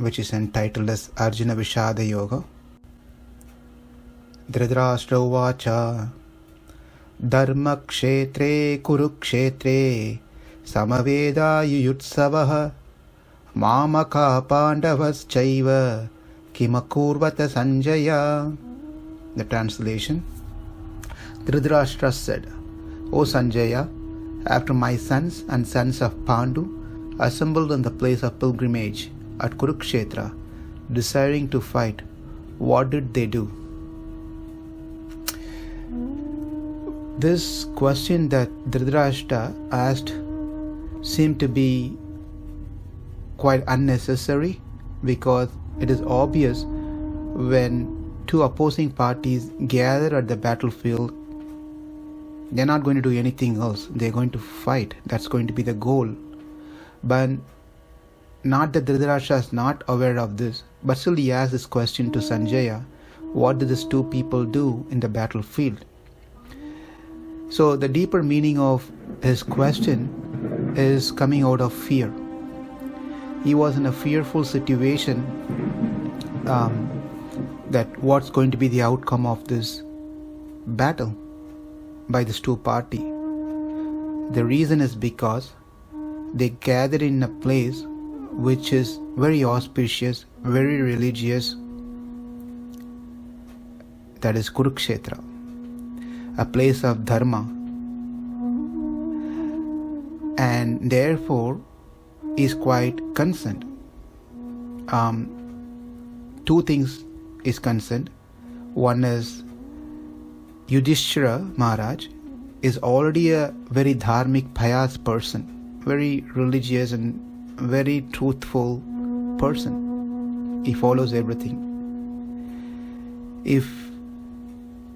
which is entitled as Arjuna Vishada Yoga. Dhṛtarāṣṭra uvaca Dharmakshetre Kurukṣetre Samaveda Yuyutsavaha Mamaka Pandavaschaiva Kimakurvata Sañjaya. The translation: Dhṛtarāṣṭra said, O Sañjaya, after my sons and sons of Pandu assembled in the place of pilgrimage at Kurukṣetra, desiring to fight, what did they do? This question that Dhṛtarāṣṭra asked seemed to be quite unnecessary, because it is obvious when two opposing parties gather at the battlefield, they're not going to do anything else. They're going to fight. That's going to be the goal. But not that Dhṛtarāṣṭra is not aware of this, but still he asks this question to Sañjaya: what did these two people do in the battlefield? So the deeper meaning of his question is coming out of fear. He was in a fearful situation that what's going to be the outcome of this battle by these two parties. The reason is because they gathered in a place which is very auspicious, very religious, that is Kurukṣetra, a place of dharma, and therefore is quite concerned. Two things is concerned. One is Yudhishthira Maharaj is already a very dharmic, pious person, very religious and very truthful person. He follows everything. If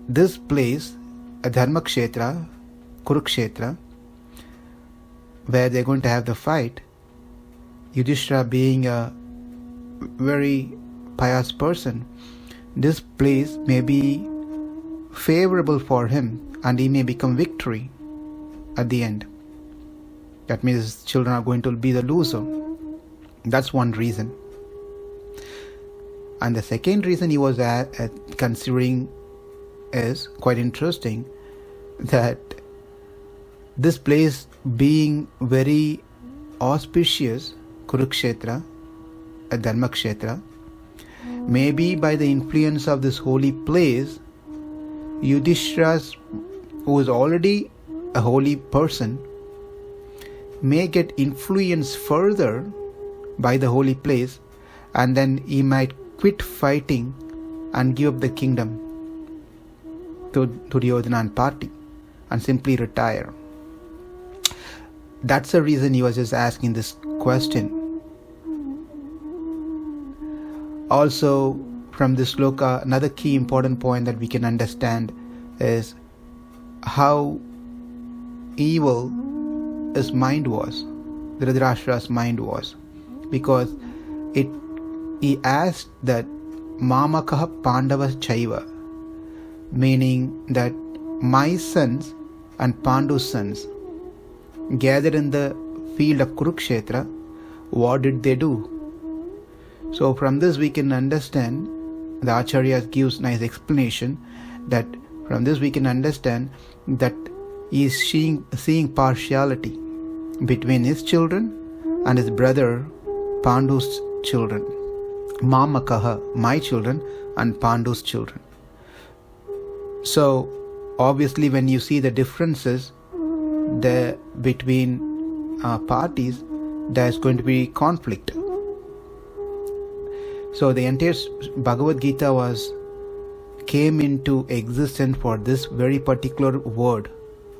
this place, a Dharmakshetra, Kurukṣetra, where they're going to have the fight, Yudhishthira being a very pious person, this place may be favorable for him and he may become victory at the end. That means his children are going to be the loser. That's one reason. And the second reason he was considering is quite interesting, that this place being very auspicious, Kurukṣetra, a Dharmakshetra, maybe by the influence of this holy place, Yudhishthira, who is already a holy person, may get influenced further by the holy place, and then he might quit fighting and give up the kingdom to Duryodhana and party and simply retire. That's the reason he was just asking this question. Also, from this sloka, another key important point that we can understand is how evil his mind was, Dhṛtarāṣṭra's mind was, because he asked that Mamakaha Pandavas Chaiva, meaning that my sons and Pandu's sons gathered in the field of Kurukṣetra, what did they do? So from this we can understand, the Acharya gives nice explanation, that from this we can understand that he is seeing partiality between his children and his brother Pandu's children. Mamakaha, my children, and Pandu's children. So obviously when you see the differences between parties, there is going to be conflict. So the entire Bhagavad Gita came into existence for this very particular word,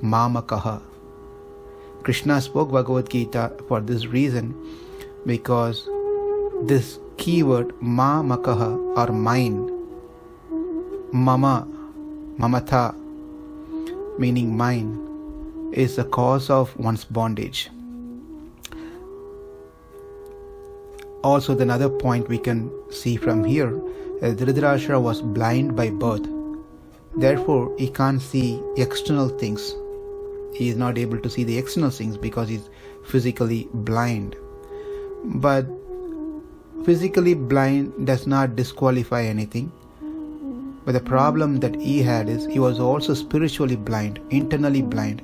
Mamakaha. Krishna spoke Bhagavad Gita for this reason, because this keyword Mamakaha, or mine, Mama, Mamata, meaning mine, is the cause of one's bondage. Also, the another point we can see from here is Dhṛtarāṣṭra was blind by birth. Therefore, he can't see external things. He is not able to see the external things because he is physically blind. But physically blind does not disqualify anything. But the problem that he had is he was also spiritually blind, internally blind,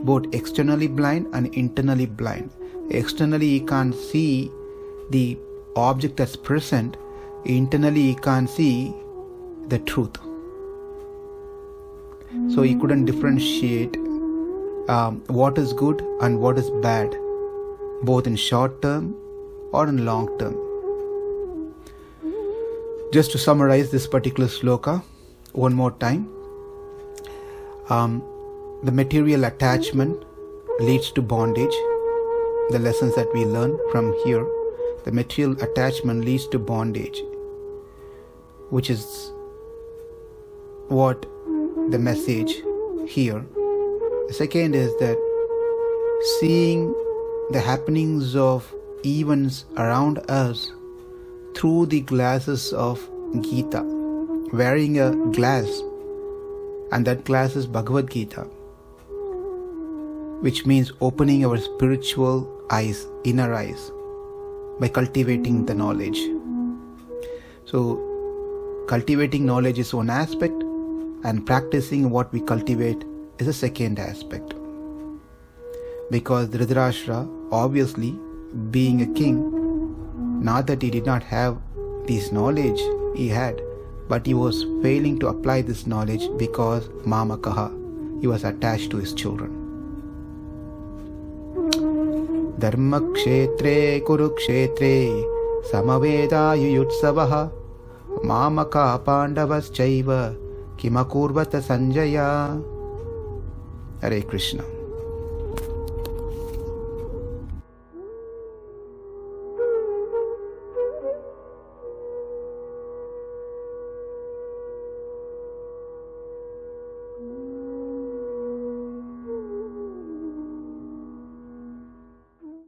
both externally blind and internally blind. Externally he can't see the object that's present, internally he can't see the truth. So he couldn't differentiate what is good and what is bad, both in short term or in long term. Just to summarize this particular sloka one more time, the material attachment leads to bondage. The lessons that we learn from here, the material attachment leads to bondage, which is what the message here. The second is that seeing the happenings of events around us through the glasses of Gita, wearing a glass, and that glass is Bhagavad Gita, which means opening our spiritual eyes, inner eyes, by cultivating the knowledge. So, cultivating knowledge is one aspect, and practicing what we cultivate is a second aspect. Because Dhṛtarāṣṭra, obviously, being a king, not that he did not have this knowledge, he had, but he was failing to apply this knowledge because Mamakaha, he was attached to his children. Dharmakshetre Kurukṣetre Samaveda Yuyutsavaha Mamaka Pandavaschaiva Kimakurvata Sañjaya. Hare Krishna.